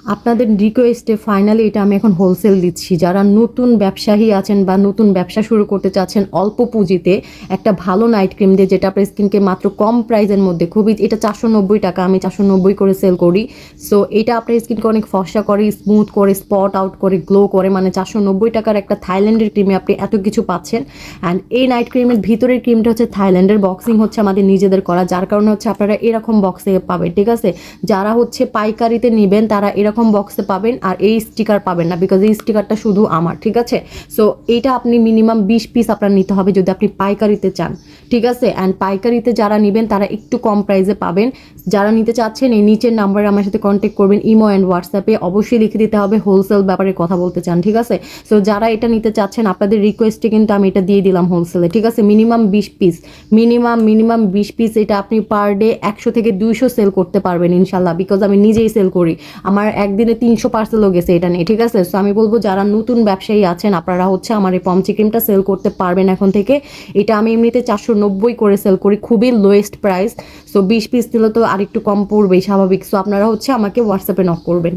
আপনাদের রিকোয়েস্টে ফাইনালি এটা আমি এখন হোলসেল দিচ্ছি। যারা নতুন ব্যবসায়ী আছেন বা নতুন ব্যবসা শুরু করতে চাচ্ছেন অল্প পুঁজিতে একটা ভালো নাইট ক্রিম দিয়ে, যেটা আপনার স্কিনকে মাত্র কম প্রাইসের মধ্যে খুবই, এটা 490 টাকা, আমি 490 করে সেল করি। সো এটা আপনার স্কিনকে অনেক ফর্সা করে, স্মুথ করে, স্পট আউট করে, গ্লো করে, মানে 490 টাকার একটা থাইল্যান্ডের ক্রিমে আপনি এত কিছু পাচ্ছেন। অ্যান্ড এই নাইট ক্রিমের ভিতরের ক্রিমটা হচ্ছে থাইল্যান্ডের, বক্সিং হচ্ছে আমাদের নিজেদের করা, যার কারণে হচ্ছে আপনারা এরকম বক্সে পাবেন, ঠিক আছে? যারা হচ্ছে পাইকারিতে নেবেন তারা এরকম বক্সে পাবেন, আর এই স্টিকার পাবেন না, বিকজ এই স্টিকারটা শুধু আমার, ঠিক আছে? সো এইটা আপনি মিনিমাম 20 পিস আপনার নিতে হবে যদি আপনি পাইকারিতে চান, ঠিক আছে? অ্যান্ড পাইকারিতে যারা নেবেন তারা একটু কম প্রাইসে পাবেন। যারা নিতে চাচ্ছেন এই নিচের নাম্বারে আমার সাথে কন্ট্যাক্ট করবেন, ইমো অ্যান্ড হোয়াটসঅ্যাপে। অবশ্যই লিখে দিতে হবে হোলসেল ব্যাপারে কথা বলতে চান, ঠিক আছে? সো যারা এটা নিতে চাচ্ছেন আপনাদের রিকোয়েস্টে কিন্তু আমি এটা দিয়ে দিলাম হোলসেলে, ঠিক আছে? Minimum 20 piece, minimum 20 piece. এটা আপনি পার ডে 100 থেকে 200 সেল করতে পারবেন ইনশাল্লাহ, বিকজ আমি নিজেই সেল করি। আমার একদিনে 300 পার্সেলও গেছে এটা নিয়ে, ঠিক আছে? সো আমি বলবো যারা নতুন ব্যবসায়ী আছেন আপনারা হচ্ছে আমার এই পমচি ক্রিমটা সেল করতে পারবেন এখন থেকে। এটা আমি এমনিতে 490 করে সেল করি, খুবই লোয়েস্ট প্রাইস। সো 20 পিস দিলে তো আরেকটু কম পড়বেই স্বাভাবিক। সো আপনারা হচ্ছে আমাকে হোয়াটসঅ্যাপে নক করবেন।